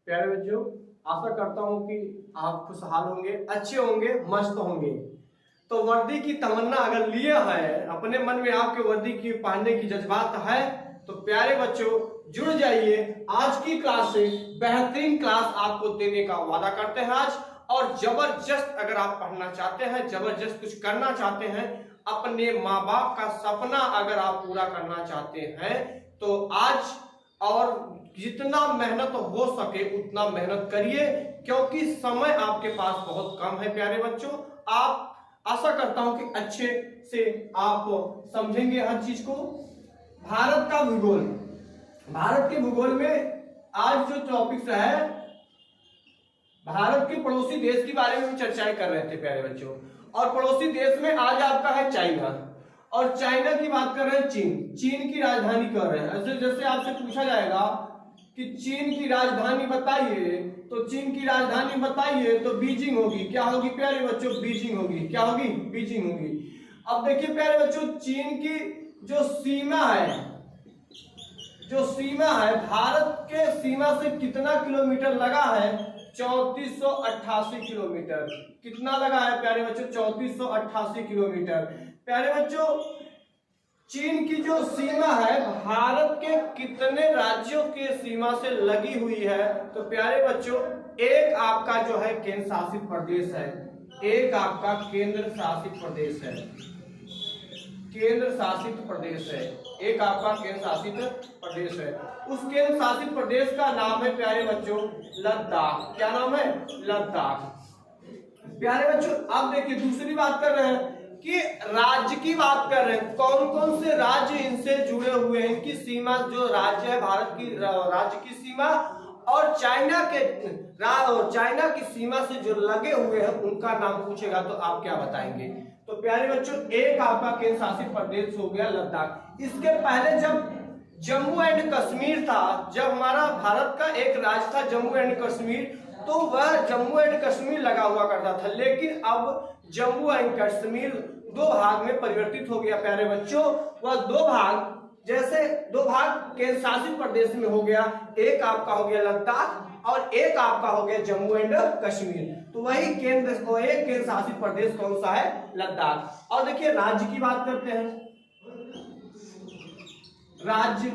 प्यारे बच्चों, आशा करता हूं कि आप खुशहाल होंगे, अच्छे होंगे, मस्त होंगे। तो वर्दी की तमन्ना अगर लिए है, अपने मन में आपके वर्दी की पहनने की जज्बात है, तो प्यारे बच्चों जुड़ जाइए। आज की क्लास से बेहतरीन क्लास आपको देने का वादा करते हैं आज। और जबरदस्त अगर आप पढ़ना चाहते हैं, जबरदस्त कुछ करना चाहते हैं, अपने माँ बाप का सपना अगर आप पूरा करना चाहते हैं, तो आज और जितना मेहनत हो सके उतना मेहनत करिए, क्योंकि समय आपके पास बहुत कम है। प्यारे बच्चों, आप आशा करता हूं कि अच्छे से आप समझेंगे हर चीज को। भारत का भूगोल, भारत के भूगोल में आज जो टॉपिक्स है, भारत के पड़ोसी देश के बारे में चर्चाएं कर रहे थे प्यारे बच्चों। और पड़ोसी देश में आज आपका है चाइना, और चाइना की बात कर रहे हैं चीन। चीन की राजधानी कर रहे हैं। ऐसे जैसे आपसे पूछा जाएगा कि चीन की राजधानी बताइए, तो चीन की राजधानी बताइए तो बीजिंग होगी। क्या होगी प्यारे बच्चों? बीजिंग होगी। क्या होगी? बीजिंग होगी। अब देखिए प्यारे बच्चों, चीन की जो सीमा है, जो सीमा है, भारत के सीमा से कितना किलोमीटर लगा है? 3488 किलोमीटर। कितना लगा है प्यारे बच्चों? 3488 किलोमीटर। प्यारे बच्चों, चीन की जो सीमा है भारत के कितने राज्यों के सीमा से लगी हुई है? तो प्यारे बच्चों, एक आपका जो है केंद्र शासित प्रदेश है, एक आपका केंद्र शासित प्रदेश है, केंद्र शासित प्रदेश है, एक आपका केंद्र शासित प्रदेश है। उस केंद्र शासित प्रदेश का नाम है प्यारे बच्चों लद्दाख। क्या नाम है? लद्दाख। प्यारे बच्चों, अब देखिए दूसरी बात कर रहे हैं कि राज्य की बात कर रहे हैं। कौन कौन से राज्य इनसे जुड़े हुए हैं? इनकी सीमा, जो राज्य है भारत की राज्य की सीमा और चाइना की सीमा से जो लगे हुए हैं उनका नाम पूछेगा तो आप क्या बताएंगे? तो प्यारे बच्चों, एक आपका केंद्र शासित प्रदेश हो गया लद्दाख। इसके पहले जब जम्मू एंड कश्मीर था, जब हमारा भारत का एक राज्य था जम्मू एंड कश्मीर, तो वह जम्मू एंड कश्मीर लगा हुआ करता था। लेकिन अब जम्मू एंड कश्मीर दो भाग में परिवर्तित हो गया प्यारे बच्चों। वह दो भाग, जैसे दो भाग केंद्र शासित प्रदेश में हो गया, एक आपका हो गया लद्दाख और एक आपका हो गया जम्मू एंड कश्मीर। तो वही एक केंद्र शासित प्रदेश कौन सा है? लद्दाख। और देखिए राज्य की बात करते हैं। राज्य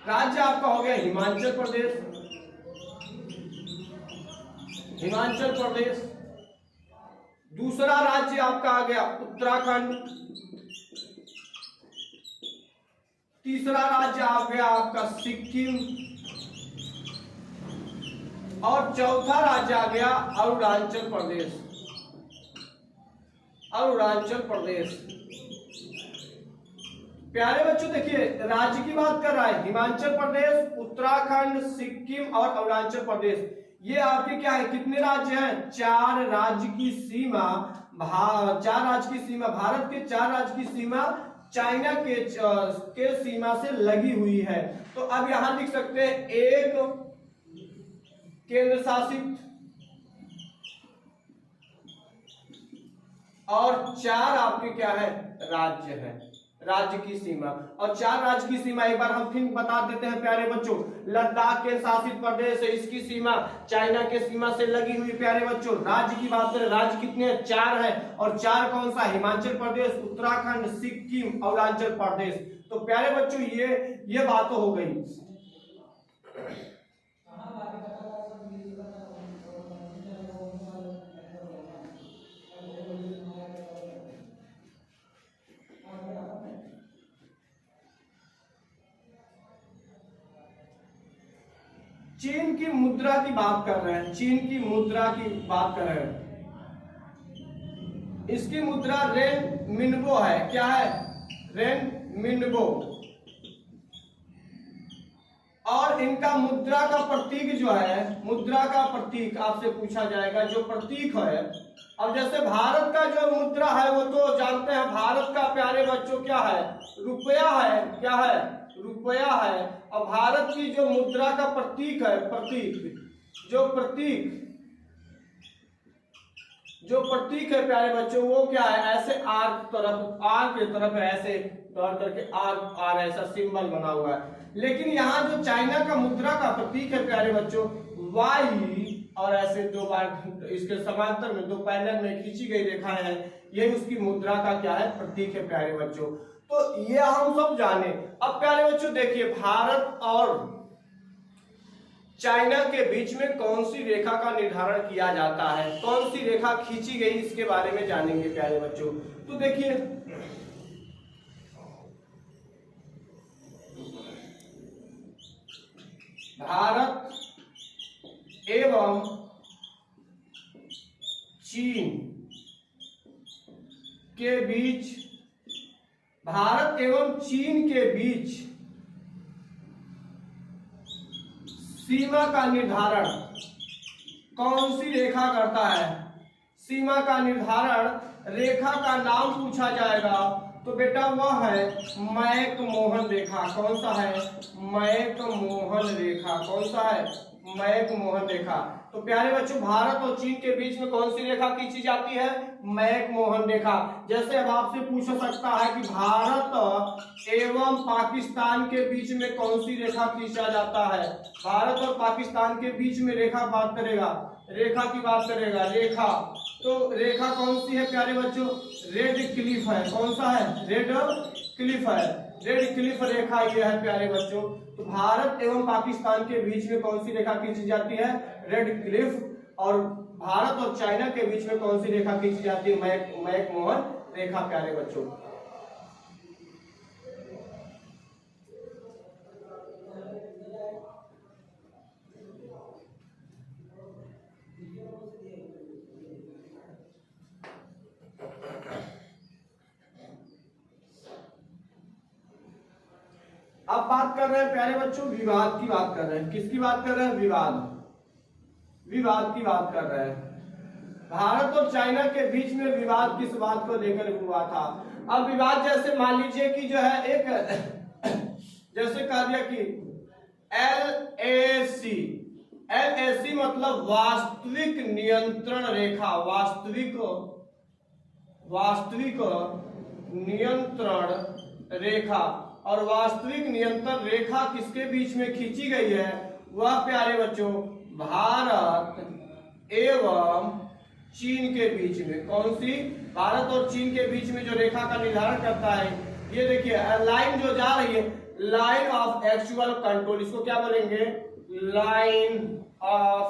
राज्य आपका हो गया हिमाचल प्रदेश, हिमाचल प्रदेश। दूसरा राज्य आपका आ गया उत्तराखंड। तीसरा राज्य आ गया आपका सिक्किम। और चौथा राज्य आ गया अरुणाचल प्रदेश, अरुणाचल प्रदेश। प्यारे बच्चों देखिए, राज्य की बात कर रहा है हिमाचल प्रदेश, उत्तराखंड, सिक्किम और अरुणाचल प्रदेश। ये आपके क्या है? कितने राज्य हैं? चार राज्य की सीमा, चार राज्य की सीमा, भारत के चार राज्य की सीमा चाइना के सीमा से लगी हुई है। तो अब यहां लिख सकते हैं एक केंद्र शासित और चार आपके क्या है? राज्य है, राज्य की सीमा। और चार राज्य की सीमा एक बार हम फिर बता देते हैं प्यारे बच्चों। लद्दाख के शासित प्रदेश है, इसकी सीमा चाइना के सीमा से लगी हुई। प्यारे बच्चों, राज्य की बात करें, राज्य कितने हैं? चार है। और चार कौन सा? हिमाचल प्रदेश, उत्तराखंड, सिक्किम, अरुणाचल प्रदेश। तो प्यारे बच्चों, ये बात हो गई। चीन की मुद्रा की बात कर रहे हैं, चीन की मुद्रा की बात कर रहे हैं। इसकी मुद्रा रेन मिनबो है। क्या है? रेन मिनबो। और इनका मुद्रा का प्रतीक जो है, मुद्रा का प्रतीक आपसे पूछा जाएगा, जो प्रतीक है। अब जैसे भारत का जो मुद्रा है वो तो जानते हैं, भारत का प्यारे बच्चों क्या है? रुपया है। क्या है? रुपया है। और भारत की जो मुद्रा का प्रतीक है, जो प्रतीक है प्यारे बच्चों, वो क्या है? ऐसे आर की तरफ है, ऐसे दौड़ करके आर ऐसा सिंबल बना हुआ है। लेकिन यहाँ जो चाइना का मुद्रा का प्रतीक है प्यारे बच्चों, वाई और ऐसे दो बार इसके समांतर में दो पैरेलल में खींची गई रेखा है, ये उसकी मुद्रा का क्या है, प्रतीक है प्यारे बच्चों। तो ये हम सब जाने। अब प्यारे बच्चों देखिए, भारत और चाइना के बीच में कौन सी रेखा का निर्धारण किया जाता है, कौन सी रेखा खींची गई, इसके बारे में जानेंगे प्यारे बच्चों। तो देखिए, भारत एवं चीन के बीच, भारत एवं चीन के बीच सीमा का निर्धारण कौन सी रेखा करता है? सीमा का निर्धारण रेखा का नाम पूछा जाएगा तो बेटा वह है मैक मोहन रेखा। कौन सा है? मैक मोहन रेखा। कौन सा है? मैक मोहन रेखा। तो प्यारे बच्चों, भारत और चीन के बीच में कौन सी रेखा खींची जाती है? मैक मोहन रेखा। जैसे अब आपसे पूछ सकता है कि भारत एवं पाकिस्तान के बीच में कौन सी रेखा खींचा जाता है? भारत और पाकिस्तान के बीच में रेखा बात करेगा, रेखा की बात करेगा, रेखा। तो रेखा कौन सी है प्यारे बच्चों? रेड क्लिफ है। कौन सा है? रेड क्लिफ है। रेड क्लिफ रेखा ये है प्यारे बच्चों। तो भारत एवं पाकिस्तान के बीच में कौन सी रेखा खींची जाती है? Red Cliff. और भारत और चाइना के बीच में कौन सी रेखा खींची जाती है? मैक मोहन रेखा प्यारे बच्चों। अब बात कर रहे हैं प्यारे बच्चों, विवाद की बात कर रहे हैं। किसकी बात कर रहे हैं? विवाद, विवाद की बात कर रहे हैं। भारत और चाइना के बीच में विवाद किस बात को लेकर हुआ था? अब विवाद जैसे मान लीजिए कि जो है एक जैसे कह दिया कि LAC, LAC मतलब वास्तविक नियंत्रण रेखा, वास्तविक नियंत्रण रेखा। और वास्तविक नियंत्रण रेखा किसके बीच में खींची गई है? वह प्यारे बच्चों भारत एवं चीन के बीच में। कौन सी? भारत और चीन के बीच में जो रेखा का निर्धारण करता है, ये देखिए लाइन जो जा रही है, लाइन ऑफ एक्चुअल कंट्रोल, इसको क्या बोलेंगे? Line of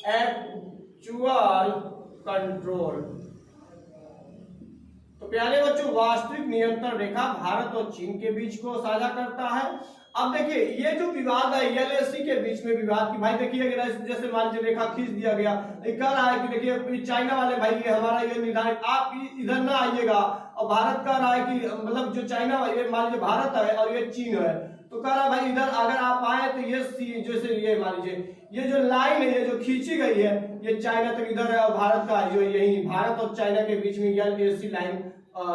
actual control. तो प्यारे बच्चों, वास्तविक नियंत्रण रेखा भारत और चीन के बीच को साझा करता है। अब देखिए, ये जो विवाद है LAC के बीच में विवाद की, भाई देखिए जैसे मान लीजिए रेखा खींच दिया गया, कह रहा है कि देखिए चाइना वाले भाई ये हमारा ये निर्धारित, आप इधर ना आइएगा। और भारत कह रहा है कि मतलब जो चाइना ये मान लीजिए भारत है और ये चीन है, तो कह रहा है भाई इधर अगर आप आए तो ये जैसे ये मान लीजिए ये जो लाइन है, ये जो खींची गई है, ये चाइना तक इधर है और भारत का जो यही भारत और चाइना के बीच में LAC line,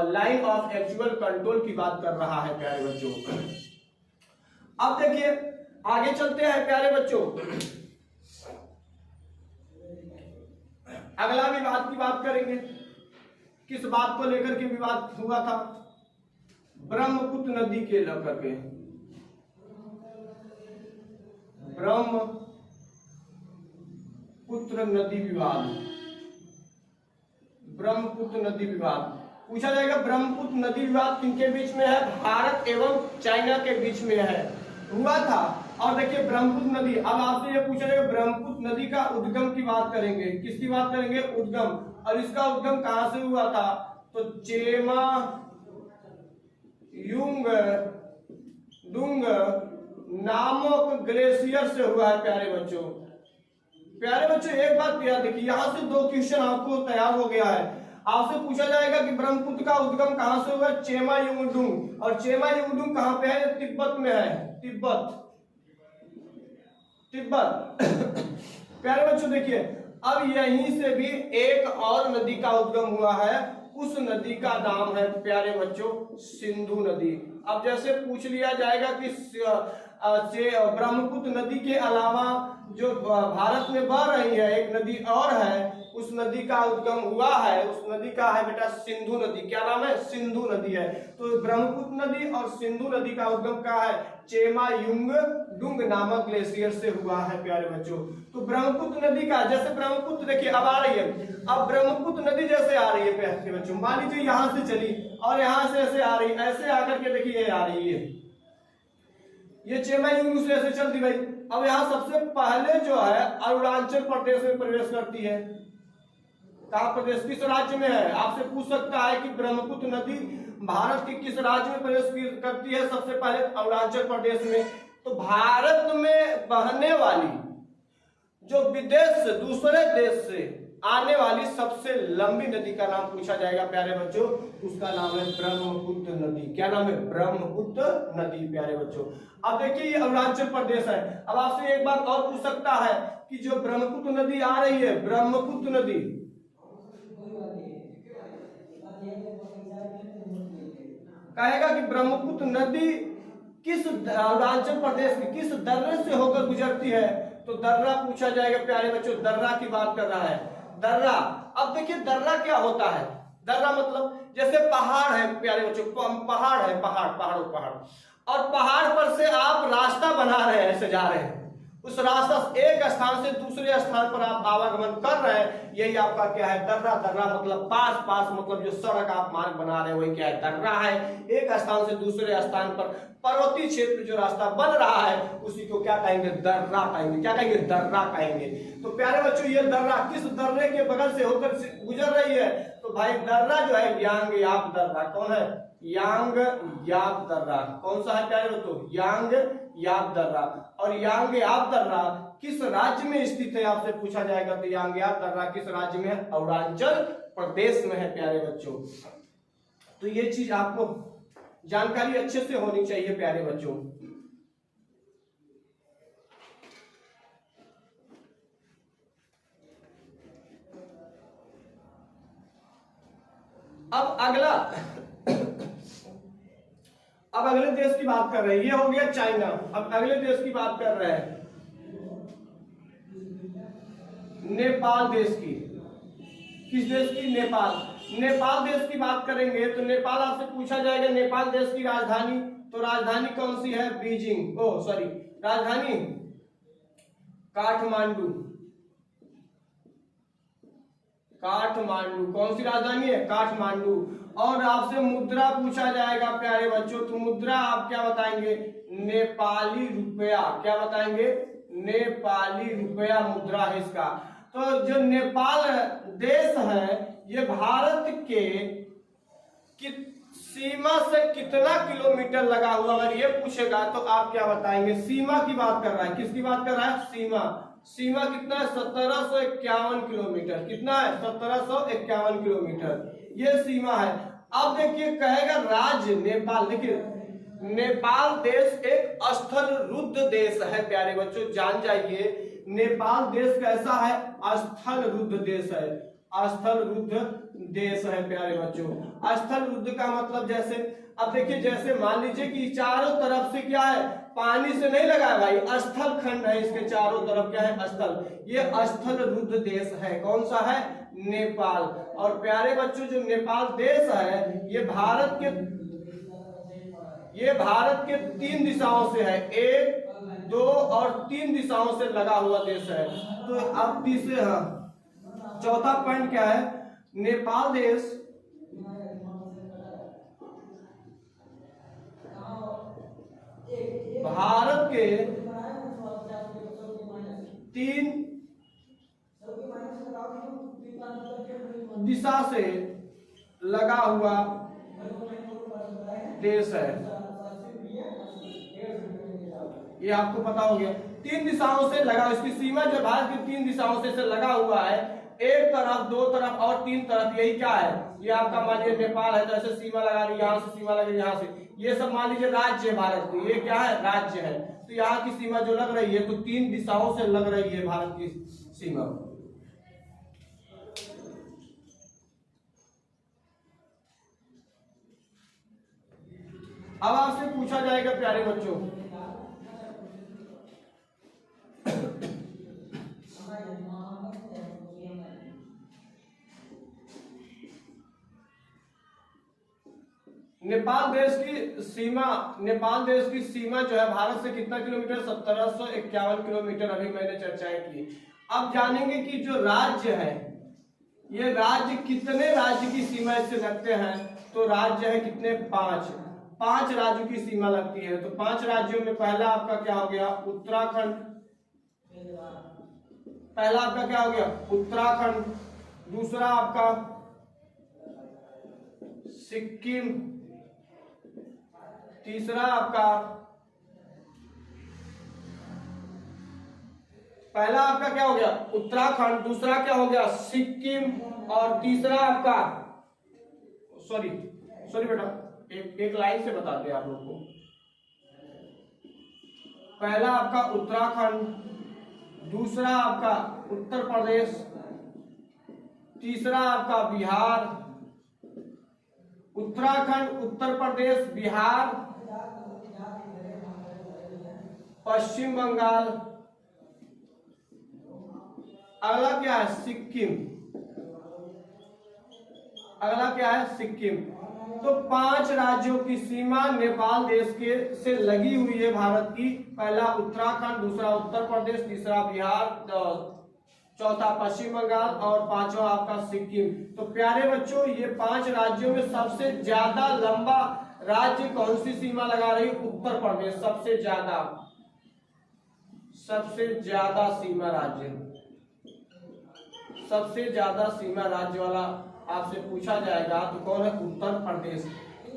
line of actual control की बात कर रहा है प्यारे बच्चों। अब देखिए आगे चलते हैं प्यारे बच्चों, अगला विवाद की बात करेंगे। किस बात को लेकर के विवाद हुआ था? ब्रह्मपुत्र नदी के लेकर के, ब्रह्मपुत्र नदी विवाद, ब्रह्मपुत्र नदी विवाद पूछा जाएगा। ब्रह्मपुत्र नदी विवाद किनके बीच में है? भारत एवं चाइना के बीच में है, हुआ था। और देखिए ब्रह्मपुत्र नदी, अब आपसे ये पूछा जाएगा ब्रह्मपुत्र नदी का उद्गम की बात करेंगे। किसकी बात करेंगे? उद्गम। और इसका उद्गम कहां से हुआ था? तो चेमा युंग डुंग नामक ग्लेशियर से हुआ है प्यारे बच्चों। प्यारे बच्चों एक बात याद देखिए, यहां से दो क्वेश्चन आपको तैयार हो गया है। आपसे पूछा जाएगा कि ब्रह्मपुत्र का उद्गम कहां से हुआ? चेमा युंगडुंग। और चेमा युंगडुंग कहां पे है? तिब्बत में है, तिब्बत। प्यारे बच्चों देखिए, अब यहीं से भी एक और नदी का उद्गम हुआ है, उस नदी का नाम है प्यारे बच्चों सिंधु नदी। अब जैसे पूछ लिया जाएगा कि ब्रह्मपुत्र नदी के अलावा जो भारत में बह रही है एक नदी और है, उस नदी का उद्गम हुआ है, उस नदी का है बेटा सिंधु नदी। क्या नाम है? सिंधु नदी है। तो ब्रह्मपुत्र नदी और सिंधु नदी का उद्गम कहाँ है? चेमायुंगडुंग नामक ग्लेशियर से हुआ है प्यारे बच्चों। तो ब्रह्मपुत्र नदी का, जैसे ब्रह्मपुत्र देखिए अब आ रही है, अब ब्रह्मपुत्र नदी जैसे आ रही है प्यारे बच्चों, मान लीजिए यहाँ से चली और यहाँ से ऐसे आ रही, ऐसे आकर के देखिए आ रही है, ये चेमायुंग से ऐसे चलती भाई। अब यहाँ सबसे पहले जो है अरुणाचल प्रदेश में प्रवेश करती है। कहाँ प्रदेश, किस राज्य में है? आपसे पूछ सकता है कि ब्रह्मपुत्र नदी भारत के किस राज्य में प्रवेश करती है? सबसे पहले अरुणाचल प्रदेश में। तो भारत में बहने वाली जो विदेश से, दूसरे देश से आने वाली सबसे लंबी नदी का नाम पूछा जाएगा प्यारे बच्चों, उसका नाम है ब्रह्मपुत्र नदी। क्या नाम है? ब्रह्मपुत्र नदी प्यारे बच्चों। अब देखिए ये अरुणाचल प्रदेश है। अब आपसे एक बात और पूछ सकता है कि जो ब्रह्मपुत्र नदी आ रही है, ब्रह्मपुत्र नदी कहेगा कि ब्रह्मपुत्र नदी किस अरुणाचल प्रदेश के किस दर्रे से होकर गुजरती है? तो दर्रा पूछा जाएगा प्यारे बच्चों, दर्रा की बात कर रहा है, दर्रा। अब देखिए दर्रा क्या होता है? दर्रा मतलब जैसे पहाड़ है प्यारे बच्चों, पहाड़ है, पहाड़ और पहाड़ पर से आप रास्ता बना रहे हैं, ऐसे जा रहे हैं, उस रास्ता एक स्थान से दूसरे स्थान पर आप आवागमन कर रहे हैं, यही आपका क्या है? दर्रा। दर्रा मतलब पास मतलब जो सड़क आप मार्ग बना रहे हैं वही क्या है? दर्रा है। एक स्थान से दूसरे स्थान पर पर्वतीय क्षेत्र जो रास्ता बन रहा है उसी को क्या कहेंगे? दर्रा कहेंगे। क्या कहेंगे? दर्रा कहेंगे। तो प्यारे बच्चों ये दर्रा किस दर्रे के बगल से होकर गुजर रही है? तो भाई दर्रा जो है यांग याप दर्रा। कौन है? यांग याप दर्रा। कौन सा है प्यारे बच्चों? यांग याप दर्रा। और यांग याप दर्रा किस राज्य में स्थित है आपसे पूछा जाएगा। तो यांग याप दर्रा किस राज्य में है? अरुणाचल प्रदेश में है प्यारे बच्चों। तो ये चीज आपको जानकारी अच्छे से होनी चाहिए प्यारे बच्चों। अब अगले देश की बात कर रहे हैं, ये हो गया चाइना। अब अगले देश की बात कर रहे हैं, नेपाल देश की। किस देश की? नेपाल। नेपाल देश की बात करेंगे तो नेपाल आपसे पूछा जाएगा नेपाल देश की राजधानी। तो राजधानी कौन सी है? बीजिंग, राजधानी काठमांडू। कौन सी राजधानी है? काठमांडू। और आपसे मुद्रा पूछा जाएगा प्यारे बच्चों, तो मुद्रा आप क्या बताएंगे? नेपाली रुपया। क्या बताएंगे? नेपाली रुपया मुद्रा है इसका। तो जो नेपाल देश है ये भारत के सीमा से कितना किलोमीटर लगा हुआ, अगर ये पूछेगा तो आप क्या बताएंगे? सीमा की बात कर रहा है। किसकी बात कर रहा है? सीमा कितना है? 1751 किलोमीटर। कितना है? 1751 किलोमीटर ये सीमा है। अब देखिए कहेगा राज्य नेपाल। देखिए नेपाल देश एक स्थल रुद्ध देश है प्यारे बच्चों, जान जाइए नेपाल देश कैसा है? स्थल रुद्ध देश है। स्थल रुद्ध देश है प्यारे बच्चों। स्थल रुद्ध का मतलब जैसे, अब देखिए जैसे मान लीजिए कि चारों तरफ से क्या है? पानी से नहीं लगा है भाई, स्थल खंड है, इसके चारों तरफ क्या है? स्थल। ये स्थल रुद्ध देश है। कौन सा है? नेपाल। और प्यारे बच्चों जो नेपाल देश है ये भारत के 3 दिशाओं से है, 1, 2 और 3 दिशाओं से लगा हुआ देश है। तो अब तीसरे चौथा पॉइंट क्या है? नेपाल देश भारत के 3 दिशा से लगा हुआ देश है। ये आपको पता हो गया, 3 दिशाओं से लगा, इसकी सीमा जो भारत की 3 दिशाओं से लगा हुआ है, एक तरफ, 2 तरफ और 3 तरफ। यही क्या है? ये आपका मान लीजिए नेपाल है, जैसे सीमा लगा रही, यहाँ से सीमा लगी, यहाँ से, ये सब मान लीजिए राज्य है भारत की। ये क्या है? राज्य है। तो यहाँ की सीमा जो लग रही है तो 3 दिशाओं से लग रही है भारत की सीमा। अब आपसे पूछा जाएगा प्यारे बच्चों नेपाल देश की सीमा जो है भारत से कितना किलोमीटर, 1751 किलोमीटर। अभी मैंने चर्चाएं की। अब जानेंगे कि जो राज्य है, ये राज्य कितने राज्य की सीमा इससे लगते हैं। तो राज्य है कितने, 5 राज्यों की सीमा लगती है। तो 5 राज्यों में पहला आपका क्या हो गया, उत्तराखंड। पहला आपका क्या हो गया, उत्तराखंड। दूसरा आपका सिक्किम। तीसरा आपका, पहला आपका क्या हो गया, उत्तराखंड। दूसरा क्या हो गया, सिक्किम। और तीसरा आपका, सॉरी बेटा, एक लाइन से बताते हैं आप लोग को। पहला आपका उत्तराखंड, दूसरा आपका उत्तर प्रदेश, तीसरा आपका बिहार। उत्तराखंड, उत्तर प्रदेश, बिहार, पश्चिम बंगाल। अगला क्या है, सिक्किम। अगला क्या है, सिक्किम। तो 5 राज्यों की सीमा नेपाल देश के से लगी हुई है भारत की। पहला उत्तराखंड, दूसरा उत्तर प्रदेश, तीसरा बिहार, चौथा पश्चिम बंगाल और पांचवा आपका सिक्किम। तो प्यारे बच्चों, ये 5 राज्यों में सबसे ज्यादा लंबा राज्य कौन सी सीमा लगा रही है, उत्तर प्रदेश। सबसे ज्यादा सीमा राज्य, सबसे ज्यादा सीमा राज्य वाला आपसे पूछा जाएगा तो कौन है, उत्तर प्रदेश।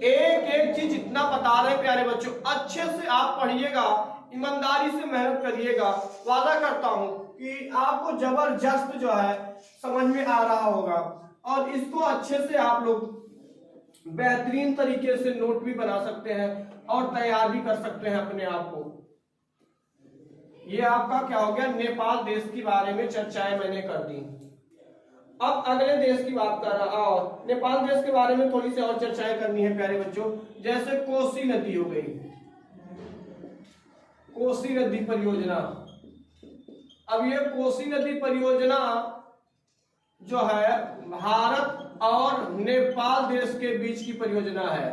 एक चीज इतना बता रहे हैं प्यारे बच्चों, अच्छे से आप पढ़िएगा, ईमानदारी से मेहनत करिएगा। वादा करता हूं कि आपको जबरदस्त जो है समझ में आ रहा होगा और इसको अच्छे से आप लोग बेहतरीन तरीके से नोट भी बना सकते हैं और तैयार भी कर सकते हैं अपने आप को। ये आपका क्या हो गया, नेपाल देश के बारे में चर्चाएं मैंने कर दी। अब अगले देश की बात कर रहा, और नेपाल देश के बारे में थोड़ी सी और चर्चाएं करनी है प्यारे बच्चों। जैसे कोसी नदी हो गई, कोसी नदी परियोजना। अब ये कोसी नदी परियोजना जो है भारत और नेपाल देश के बीच की परियोजना है,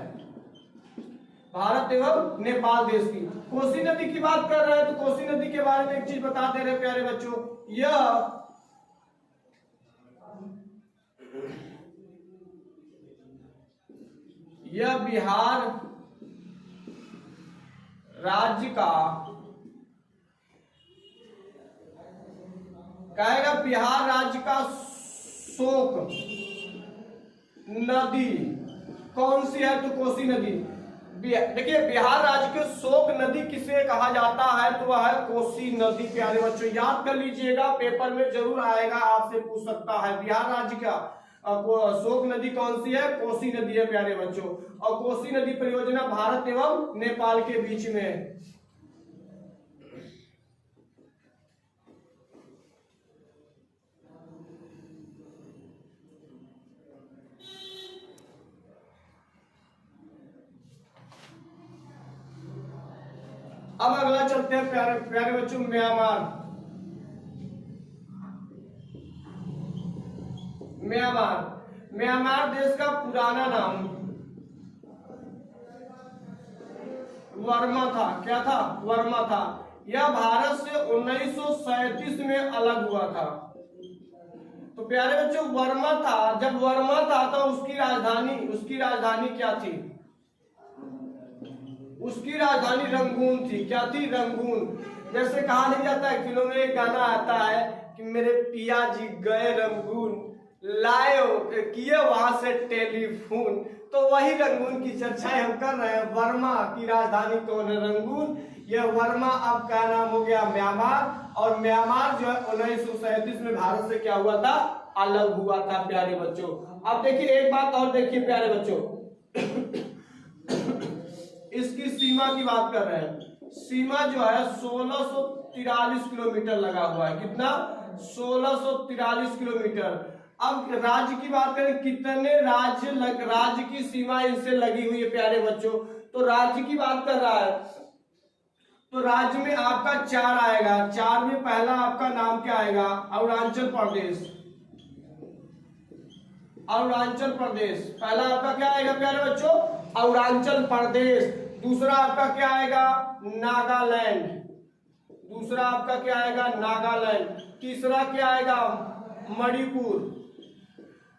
भारत एवं नेपाल देश की। कोसी नदी की बात कर रहे हैं तो कोसी नदी के बारे में एक चीज बता दे रहे प्यारे बच्चों, यह बिहार राज्य का, कहेगा बिहार राज्य का शोक नदी कौन सी है, तो कोसी नदी। देखिए बिहार राज्य के शोक नदी किसे कहा जाता है, तो वह है कोसी नदी। प्यारे बच्चों याद कर लीजिएगा, पेपर में जरूर आएगा, आपसे पूछ सकता है बिहार राज्य का शोक नदी कौन सी है, कोसी नदी है प्यारे बच्चों। और कोसी नदी परियोजना भारत एवं नेपाल के बीच में है। अब अगला चलते हैं प्यारे बच्चों, म्यांमार। म्यांमार देश का पुराना नाम वर्मा था। क्या था, वर्मा था। यह भारत से 1937 में अलग हुआ था। तो प्यारे बच्चों वर्मा था, जब वर्मा था तो उसकी राजधानी क्या थी, उसकी राजधानी रंगून थी। क्या थी, रंगून। जैसे कहा नहीं जाता है, फिल्मों में एक गाना आता है कि मेरे पिया जी गए रंगून, लाए किए वहां से टेलीफोन। तो वही रंगून की चर्चाएं हम कर रहे हैं। वर्मा की राजधानी कौन है, रंगून। यह वर्मा अब का नाम हो गया म्यांमार। और म्यांमार जो है 1937 में भारत से क्या हुआ था, अलग हुआ था प्यारे बच्चों। अब देखिए एक बात और देखिए प्यारे बच्चों, इसकी सीमा की बात कर रहे हैं। सीमा जो है 1643 किलोमीटर लगा हुआ है। कितना, 1643 किलोमीटर। अब राज्य की बात करें, कितने राज्य की सीमा इनसे लगी हुई है प्यारे बच्चों, तो राज्य की बात कर रहा है तो राज्य में आपका 4 आएगा। 4 में पहला आपका नाम क्या आएगा, अरुणाचल प्रदेश। अरुणाचल प्रदेश पहला आपका क्या आएगा प्यारे बच्चों, अरुणाचल प्रदेश। दूसरा आपका क्या आएगा? नागालैंड। दूसरा आपका क्या आएगा? नागालैंड। तीसरा क्या आएगा? मणिपुर।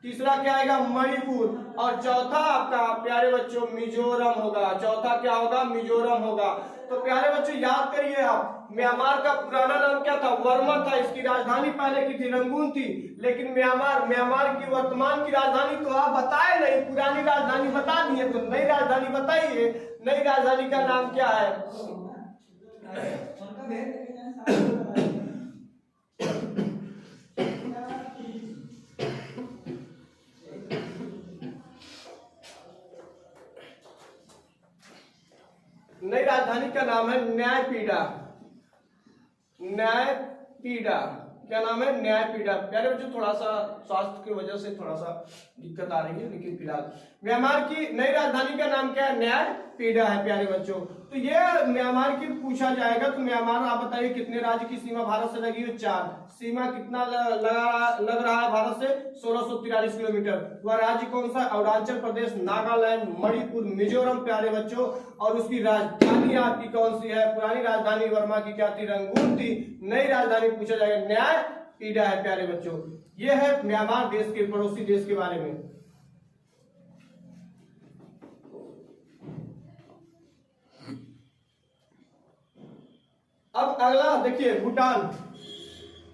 तीसरा क्या आएगा? मणिपुर। और चौथा आपका प्यारे बच्चों मिजोरम होगा। चौथा क्या होगा? मिजोरम होगा। तो प्यारे बच्चों याद करिए आप, म्यांमार का पुराना नाम क्या था? वर्मा था। इसकी राजधानी पहले की थी रंगून थी, लेकिन म्यांमार की वर्तमान की राजधानी तो आप बताए नहीं, पुरानी राजधानी बता दी है, तो नई राजधानी बताइए। नई राजधानी का नाम क्या है? नई राजधानी का नाम है न्यायपीड़ा। न्यायपीड़ा। क्या नाम है? न्यायपीड़ा। प्यारे बच्चों थोड़ा सा स्वास्थ्य की वजह से थोड़ा सा दिक्कत आ रही है, लेकिन फिलहाल म्यांमार की नई राजधानी का नाम क्या है? न्यायपीड़ा है प्यारे बच्चों। तो ये म्यांमार की पूछा जाएगा तो म्यांमार आप बताइए कितने राज्य की सीमा भारत से लगी है? 4। सीमा कितना लग रहा है भारत से? 1643 किलोमीटर। वह राज्य कौन सा? अरुणाचल प्रदेश, नागालैंड, मणिपुर, मिजोरम प्यारे बच्चों। और उसकी राजधानी आपकी कौन सी है? पुरानी राजधानी वर्मा की क्या थी? रंगून थी। नई राजधानी पूछा जाएगा न्यायपीड़ा है प्यारे बच्चों। यह है म्यांमार देश के पड़ोसी देश के बारे में। अब अगला देखिए भूटान।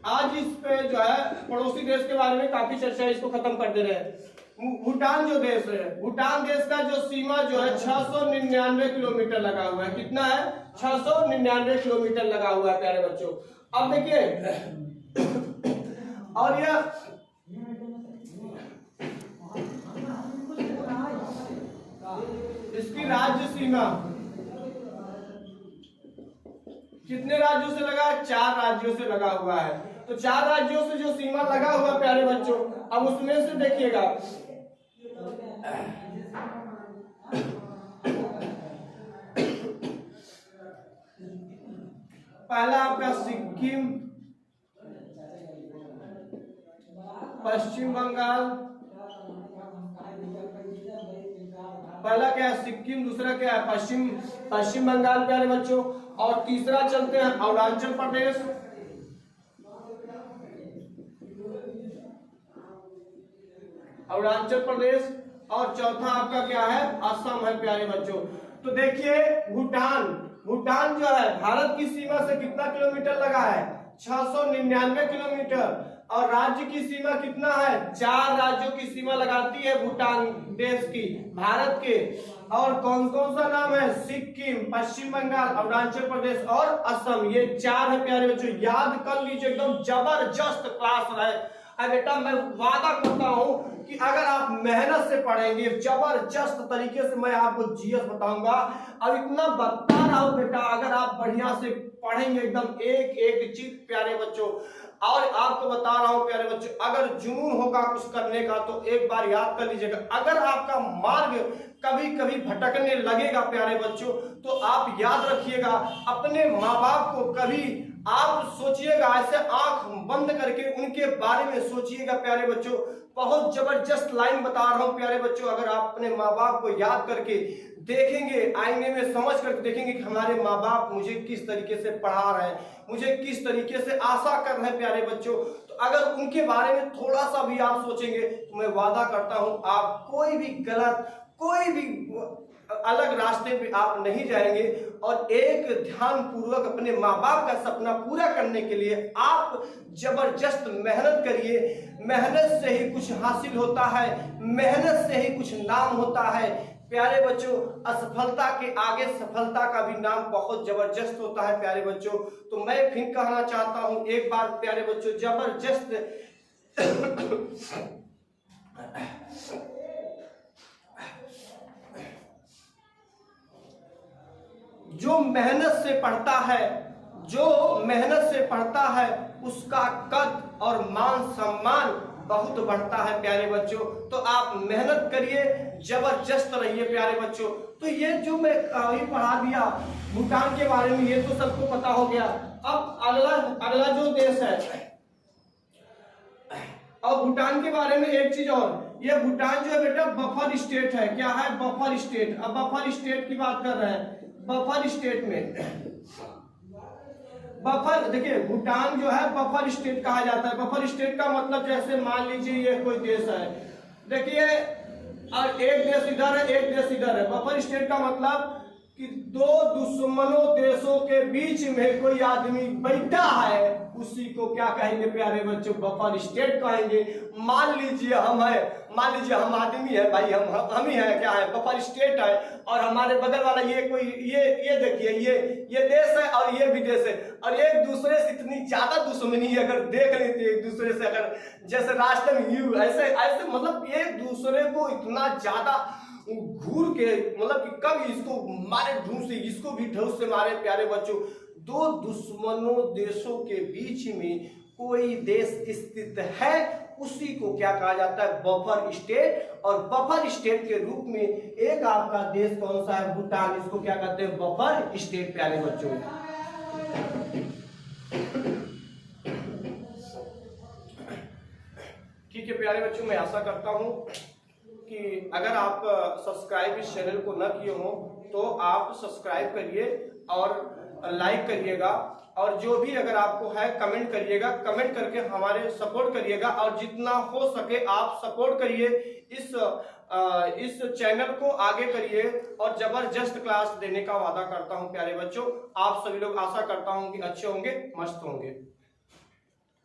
आज इस पे जो है पड़ोसी देश के बारे में काफी चर्चा है, इसको खत्म कर दे रहे हैं। भूटान जो देश है, भूटान देश का जो सीमा जो है 699 किलोमीटर लगा हुआ है। कितना है? 699 किलोमीटर लगा हुआ है प्यारे बच्चों। अब देखिए और यह इसकी राज्य सीमा कितने राज्यों से लगा है? 4 राज्यों से लगा हुआ है। तो 4 राज्यों से जो सीमा लगा हुआ प्यारे बच्चों, अब उसमें से देखिएगा पहला आपका सिक्किम, पश्चिम बंगाल। पहला क्या है? सिक्किम। दूसरा क्या है? पश्चिम बंगाल प्यारे बच्चों। और तीसरा चलते हैं अरुणाचल प्रदेश। अरुणाचल प्रदेश। और चौथा आपका क्या है? असम है प्यारे बच्चों। तो देखिए भूटान जो है भारत की सीमा से कितना किलोमीटर लगा है? 699 किलोमीटर। और राज्य की सीमा कितना है? 4 राज्यों की सीमा लगाती है भूटान देश की भारत के। और कौन कौन सा नाम है? सिक्किम, पश्चिम बंगाल, अरुणाचल प्रदेश और असम। ये 4 है प्यारे बच्चों। याद कर लीजिए, एकदम जबरदस्त क्लास रहे। अब बेटा मैं वादा करता हूं कि अगर आप मेहनत से पढ़ेंगे, जबरदस्त तरीके से मैं आपको जीएस बताऊंगा। अब इतना बता रहा हूं बेटा, अगर आप बढ़िया से पढ़ेंगे एकदम एक एक चीज प्यारे बच्चों। और आपको बता रहा हूं प्यारे बच्चों, अगर जुनून होगा कुछ करने का तो एक बार याद कर लीजिएगा। अगर आपका मार्ग कभी कभी भटकने लगेगा प्यारे बच्चों, तो आप याद रखिएगा, अपने माँ बाप को कभी आप सोचिएगा, ऐसे आंख बंद करके उनके बारे में सोचिएगा प्यारे बच्चों। बहुत जबरदस्त लाइन बता रहा हूं प्यारे बच्चों। अगर आप अपने माँ बाप को याद करके देखेंगे, आईने में समझ करके देखेंगे कि हमारे माँ बाप मुझे किस तरीके से पढ़ा रहे हैं, मुझे किस तरीके से आशा कर रहे हैं प्यारे बच्चों, तो अगर उनके बारे में थोड़ा सा भी आप सोचेंगे तो मैं वादा करता हूं आप कोई भी गलत, कोई भी अलग रास्ते पे आप नहीं जाएंगे। और एक ध्यान पूर्वक अपने माँ बाप का सपना पूरा करने के लिए आप जबरदस्त मेहनत करिए। मेहनत से ही कुछ हासिल होता है, मेहनत से ही कुछ नाम होता है प्यारे बच्चों। असफलता के आगे सफलता का भी नाम बहुत जबरदस्त होता है प्यारे बच्चों। तो मैं फिर कहना चाहता हूं एक बार प्यारे बच्चों, जबरदस्त जो मेहनत से पढ़ता है, जो मेहनत से पढ़ता है उसका कद और मान सम्मान बहुत बढ़ता है प्यारे बच्चों। तो आप मेहनत करिए, जबरदस्त रहिए प्यारे बच्चों। तो ये जो मैं अभी पढ़ा दिया भूटान के बारे में, ये तो सबको पता हो गया। अब अगला जो देश है और भूटान के बारे में एक चीज और, ये भूटान जो है बेटा बफर स्टेट है। क्या है? Buffer state. अब बफर स्टेट की बात कर रहे हैं। बफर स्टेट में बफर, देखिए भूटान जो है बफर स्टेट कहा जाता है। बफर स्टेट का मतलब जैसे मान लीजिए ये कोई देश है, देखिए और एक देश इधर है एक देश इधर है। बफर स्टेट का मतलब कि दो दुश्मनों देशों के बीच में कोई आदमी बैठा है, उसी को क्या कहेंगे प्यारे बच्चों? बफर स्टेट कहेंगे। मान लीजिए हम है, मान लीजिए हम आदमी है भाई, हम ही है, क्या है? बफर स्टेट है। और हमारे बगल वाला ये कोई ये देखिए ये देश है और ये भी देश है, और एक दूसरे से इतनी ज्यादा दुश्मनी अगर देख लेते एक दूसरे से, अगर जैसे रास्ते में यू ऐसे ऐसे मतलब एक दूसरे को इतना ज्यादा घूर के, मतलब कि कब इसको मारे ढूंढ से, इसको भी ढूंढ से मारे प्यारे बच्चों। दो दुश्मनों देशों के बीच में कोई देश स्थित है, उसी को क्या कहा जाता है? Buffer state. और बफर स्टेट के रूप में एक आपका देश कौन सा है? भूटान। इसको क्या कहते हैं? बफर स्टेट प्यारे बच्चों। ठीक है प्यारे बच्चों, मैं आशा करता हूं कि अगर आप सब्सक्राइब इस चैनल को न किए हो तो आप सब्सक्राइब करिए और लाइक करिएगा, और जो भी अगर आपको है कमेंट करिएगा, कमेंट करके हमारे सपोर्ट करिएगा, और जितना हो सके आप सपोर्ट करिए, इस चैनल को आगे करिए, और जबरदस्त क्लास देने का वादा करता हूं प्यारे बच्चों। आप सभी लोग, आशा करता हूं कि अच्छे होंगे, मस्त होंगे।